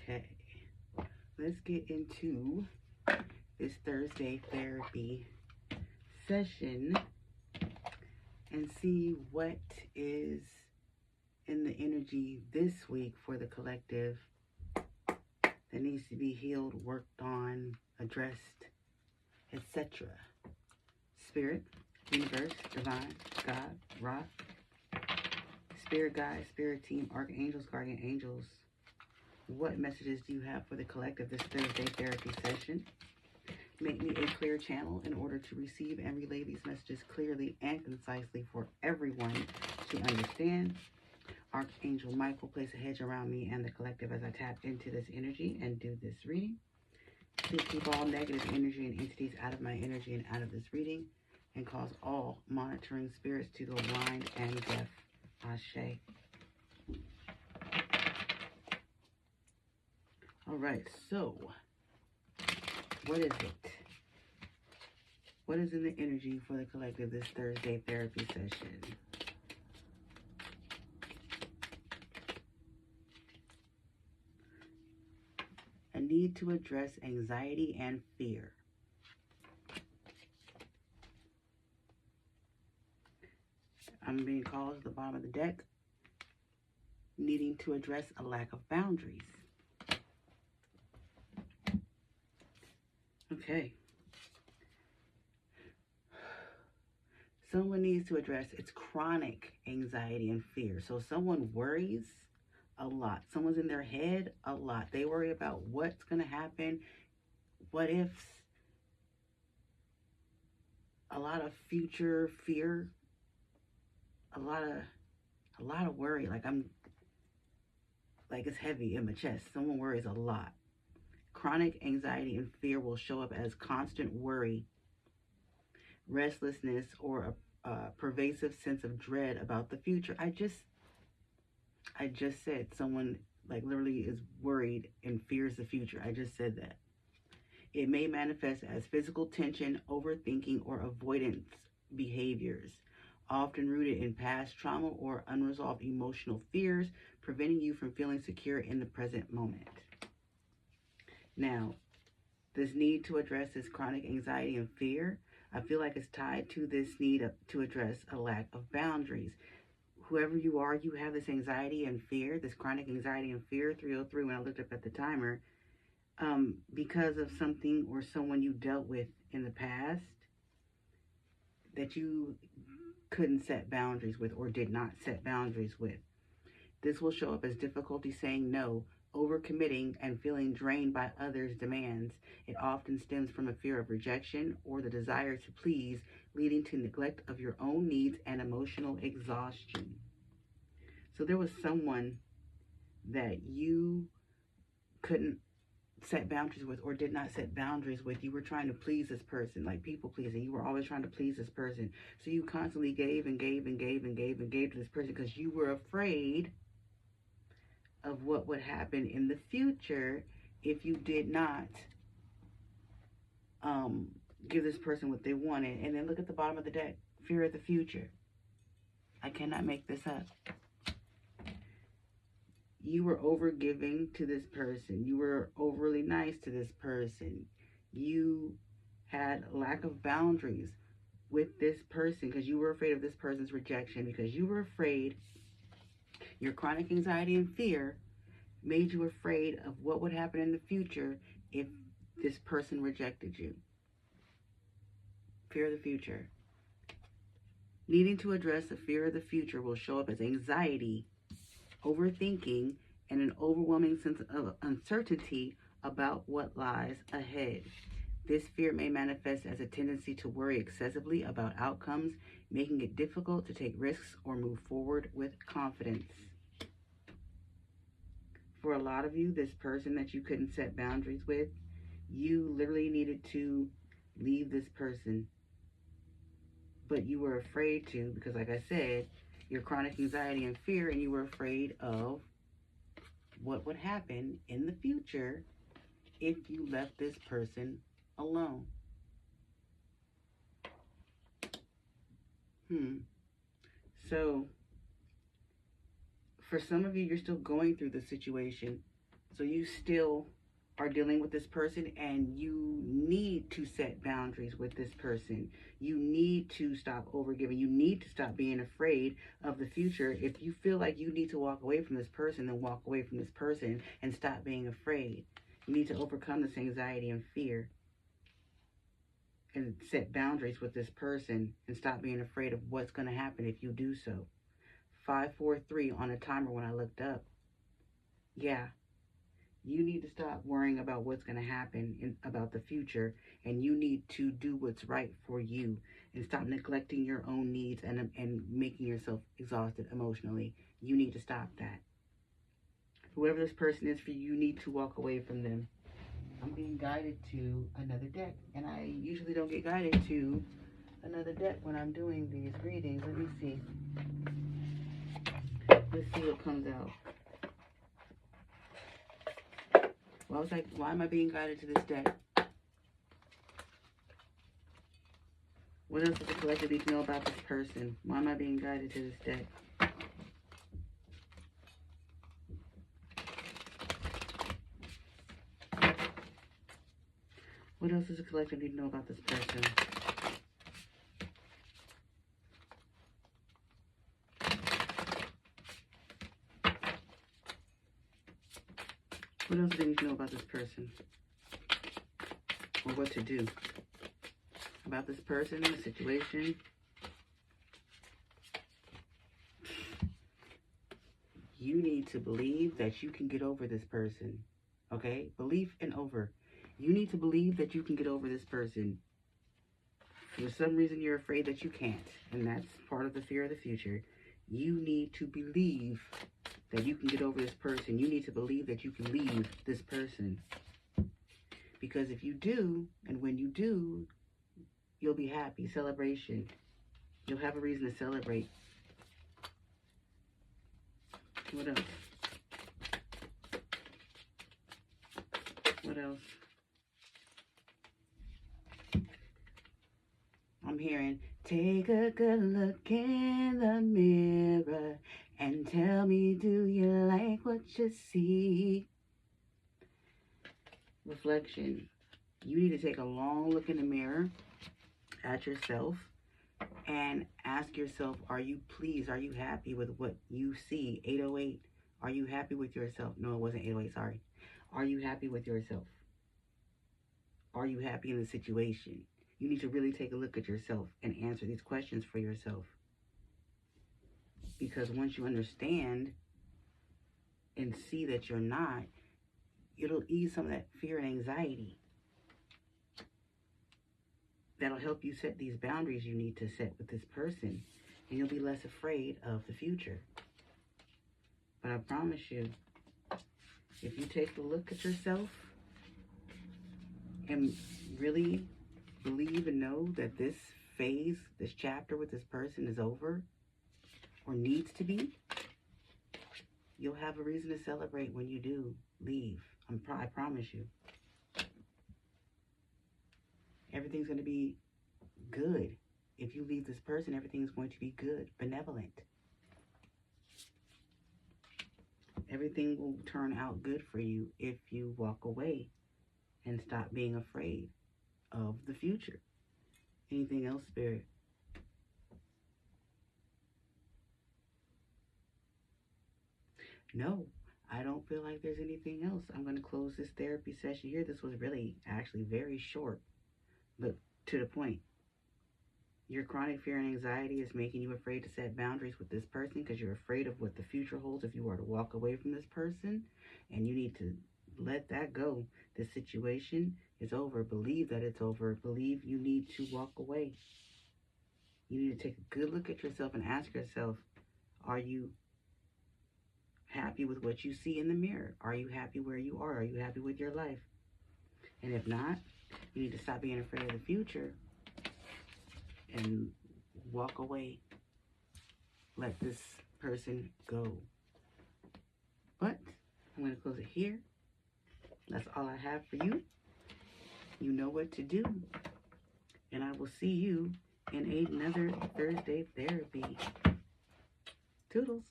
Okay, let's get into this Thursday therapy session and see what is in the energy this week for the collective that needs to be healed, worked on, addressed, etc. Spirit, universe, divine, God, Ra, spirit guide, spirit team, archangels, guardian angels. What messages do you have for the collective this Thursday therapy session? Make me a clear channel in order to receive and relay these messages clearly and concisely for everyone to understand. Archangel Michael, place a hedge around me and the collective as I tap into this energy and do this reading. Please keep all negative energy and entities out of my energy and out of this reading, and cause all monitoring spirits to go blind and deaf. Ashe. All right, so what is it? What is in the energy for the collective this Thursday therapy session? A need to address anxiety and fear. I'm being called to the bottom of the deck, needing to address a lack of boundaries. Okay. Someone needs to address its chronic anxiety and fear. So someone worries a lot. Someone's in their head a lot. They worry about what's going to happen, what ifs, a lot of future fear, a lot of worry. Like it's heavy in my chest. Someone worries a lot. Chronic anxiety and fear will show up as constant worry, restlessness, or a pervasive sense of dread about the future. I just said someone like literally is worried and fears the future. I just said that. It may manifest as physical tension, overthinking, or avoidance behaviors, often rooted in past trauma or unresolved emotional fears, preventing you from feeling secure in the present moment. Now, this need to address this chronic anxiety and fear, I feel like it's tied to this need to address a lack of boundaries. Whoever you are, you have this anxiety and fear, this chronic anxiety and fear, 303 when I looked up at the timer, because of something or someone you dealt with in the past that you couldn't set boundaries with or did not set boundaries with. This will show up as difficulty saying no, overcommitting, and feeling drained by others' demands. It often stems from a fear of rejection or the desire to please, leading to neglect of your own needs and emotional exhaustion. So there was someone that you couldn't set boundaries with or did not set boundaries with. You were trying to please this person, like people pleasing. You were always trying to please this person. So you constantly gave and gave and gave and gave and gave to this person because you were afraid of what would happen in the future if you did not give this person what they wanted. And then look at the bottom of the deck. Fear of the future. I cannot make this up. You were overgiving to this person. You were overly nice to this person. You had lack of boundaries with this person because you were afraid of this person's rejection, because you were afraid. Your chronic anxiety and fear made you afraid of what would happen in the future if this person rejected you. Fear of the future. Needing to address the fear of the future will show up as anxiety, overthinking, and an overwhelming sense of uncertainty about what lies ahead. This fear may manifest as a tendency to worry excessively about outcomes, making it difficult to take risks or move forward with confidence. For a lot of you, this person that you couldn't set boundaries with, you literally needed to leave this person. But you were afraid to, because like I said, your chronic anxiety and fear, and you were afraid of what would happen in the future if you left this person alone. So, for some of you, you're still going through the situation So you still are dealing with this person, and you need to set boundaries with this person. You need to stop overgiving. You need to stop being afraid of the future. If you feel like you need to walk away from this person, then walk away from this person and stop being afraid. You need to overcome this anxiety and fear and set boundaries with this person and stop being afraid of what's going to happen if you do so. 543 on a timer when I looked up. Yeah, you need to stop worrying about what's going to happen about the future, and you need to do what's right for you and stop neglecting your own needs and making yourself exhausted emotionally. You need to stop that. Whoever this person is for you, you need to walk away from them. I'm being guided to another deck, and I usually don't get guided to another deck when I'm doing these readings. Let me see. Let's see what comes out. Well, I was like, why am I being guided to this deck? What else does the collective need to know about this person? Why am I being guided to this deck? What else does the collective need to know about this person? What else do they need to know about this person? Or what to do about this person, the situation? You need to believe that you can get over this person. Okay? Belief and over. You need to believe that you can get over this person. For some reason, you're afraid that you can't. And that's part of the fear of the future. You need to believe that you can get over this person. You need to believe that you can leave this person. Because if you do, and when you do, you'll be happy. Celebration. You'll have a reason to celebrate. What else? What else? I'm hearing, take a good look in the mirror and tell me, do you like what you see? Reflection. You need to take a long look in the mirror at yourself and ask yourself, are you pleased? Are you happy with what you see? 808. Are you happy with yourself? No, it wasn't 808, sorry. Are you happy with yourself? Are you happy in the situation? You need to really take a look at yourself and answer these questions for yourself. Because once you understand and see that you're not, it'll ease some of that fear and anxiety. That'll help you set these boundaries you need to set with this person. And you'll be less afraid of the future. But I promise you, if you take a look at yourself and really believe and know that this phase, this chapter with this person is over or needs to be, you'll have a reason to celebrate when you do leave. I promise you. Everything's going to be good. If you leave this person, everything's going to be good, benevolent. Everything will turn out good for you if you walk away and stop being afraid of the future. Anything else, Spirit? No, I don't feel like there's anything else. I'm going to close this therapy session here. This was really actually very short, but to the point. Your chronic fear and anxiety is making you afraid to set boundaries with this person because you're afraid of what the future holds if you were to walk away from this person. And you need to let that go. This situation is over. Believe that it's over. Believe you need to walk away. You need to take a good look at yourself and ask yourself, are you happy with what you see in the mirror? Are you happy where you are? Are you happy with your life? And if not, you need to stop being afraid of the future and walk away. Let this person go. But I'm going to close it here. That's all I have for you. You know what to do. And I will see you in another Thursday therapy. Toodles.